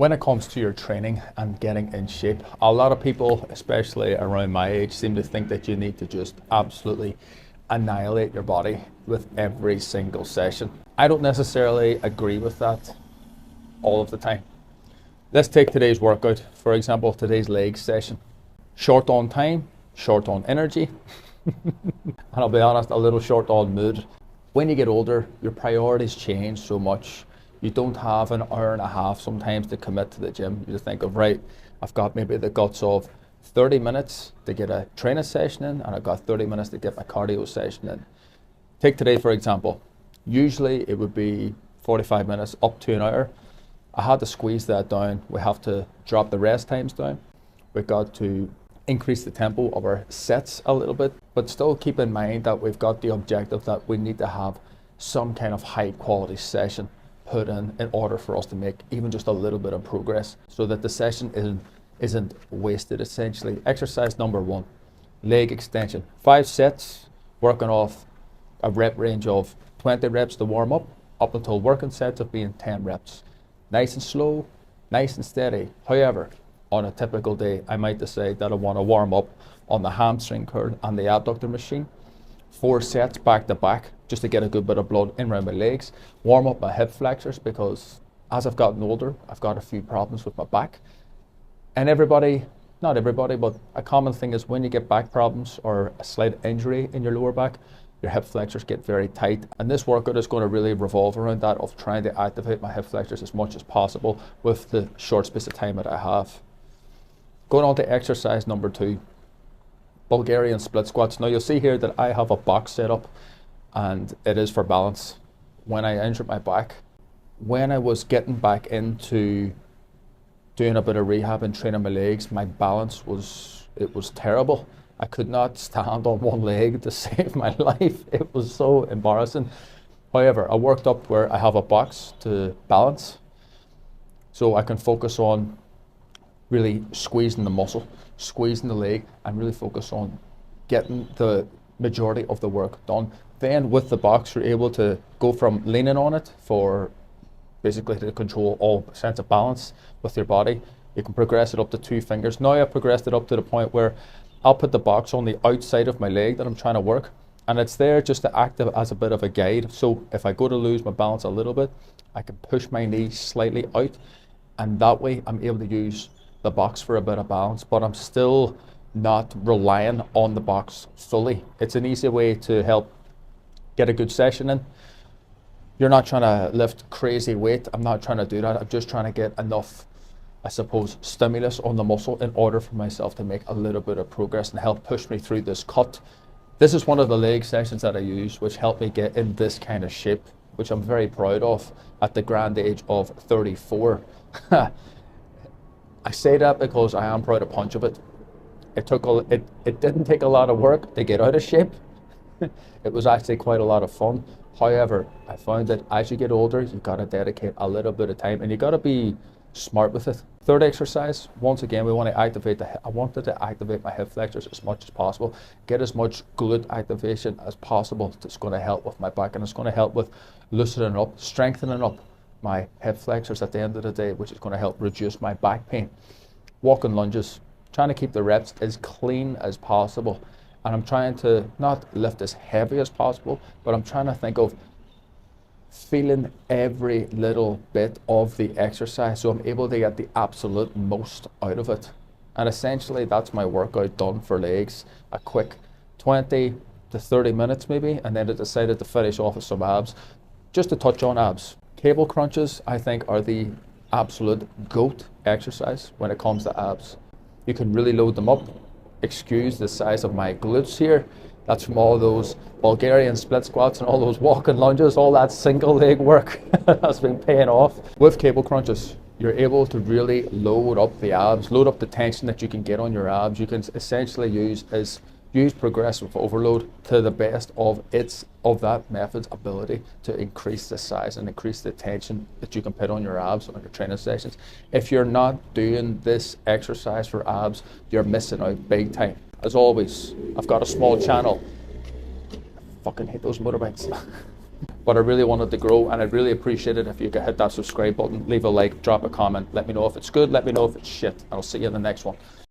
When it comes to your training and getting in shape, a lot of people, especially around my age, seem to think that you need to just absolutely annihilate your body with every single session. I don't necessarily agree with that all of the time. Let's take today's workout, for example, today's leg session. Short on time, short on energy, and I'll be honest, a little short on mood. When you get older, your priorities change so much. You don't have an hour and a half sometimes to commit to the gym. You just think of, right, I've got maybe the guts of 30 minutes to get a training session in, and I've got 30 minutes to get my cardio session in. Take today, for example. Usually it would be 45 minutes up to an hour. I had to squeeze that down. We have to drop the rest times down. We've got to increase the tempo of our sets a little bit, but still keep in mind that we've got the objective that we need to have some kind of high quality session put in order for us to make even just a little bit of progress so that the session isn't wasted. Essentially, exercise number 1, leg extension. 5 sets, working off a rep range of 20 reps to warm up until working sets of being 10 reps. Nice and slow, nice and steady. However, on a typical day, I might decide that I want to warm up on the hamstring curl and the abductor machine. 4 sets back to back just to get a good bit of blood in around my legs. Warm up my hip flexors because as I've gotten older, I've got a few problems with my back. And everybody, not everybody, but a common thing is when you get back problems or a slight injury in your lower back, your hip flexors get very tight. And this workout is going to really revolve around that, of trying to activate my hip flexors as much as possible with the short space of time that I have. Going on to exercise number 2. Bulgarian split squats. Now you'll see here that I have a box set up and it is for balance. When I injured my back, when I was getting back into doing a bit of rehab and training my legs, my balance was terrible. I could not stand on one leg to save my life. It was so embarrassing. However, I worked up where I have a box to balance so I can focus on really squeezing the muscle, squeezing the leg, and really focus on getting the majority of the work done. Then with the box, you're able to go from leaning on it for basically to control all sense of balance with your body. You can progress it up to 2 fingers. Now I've progressed it up to the point where I'll put the box on the outside of my leg that I'm trying to work, and it's there just to act as a bit of a guide. So if I go to lose my balance a little bit, I can push my knee slightly out, and that way I'm able to use the box for a bit of balance, but I'm still not relying on the box fully. It's an easy way to help get a good session in. You're not trying to lift crazy weight. I'm not trying to do that. I'm just trying to get enough, I suppose, stimulus on the muscle in order for myself to make a little bit of progress and help push me through this cut. This is one of the leg sessions that I use, which helped me get in this kind of shape, which I'm very proud of at the grand age of 34. I say that because I am proud of punch of it. It didn't take a lot of work to get out of shape. It was actually quite a lot of fun. However, I found that as you get older, you've got to dedicate a little bit of time and you got to be smart with it. Third exercise, once again, I wanted to activate my hip flexors as much as possible, get as much glute activation as possible. It's going to help with my back, and it's going to help with loosening up, strengthening up my hip flexors at the end of the day, which is going to help reduce my back pain. Walking lunges, trying to keep the reps as clean as possible. And I'm trying to not lift as heavy as possible, but I'm trying to think of feeling every little bit of the exercise so I'm able to get the absolute most out of it. And essentially that's my workout done for legs. A quick 20 to 30 minutes maybe, and then I decided to finish off with some abs. Just to touch on abs. Cable crunches, I think, are the absolute GOAT exercise when it comes to abs. You can really load them up. Excuse the size of my glutes here. That's from all those Bulgarian split squats and all those walking lunges, all that single leg work has been paying off. With cable crunches, you're able to really load up the abs, load up the tension that you can get on your abs. You can essentially use progressive overload to the best of that method's ability to increase the size and increase the tension that you can put on your abs on your training sessions. If you're not doing this exercise for abs, you're missing out big time. As always, I've got a small channel. I fucking hate those motorbikes. but I really wanted to grow, and I'd really appreciate it if you could hit that subscribe button, leave a like, drop a comment, let me know if it's good, let me know if it's shit. I'll see you in the next one.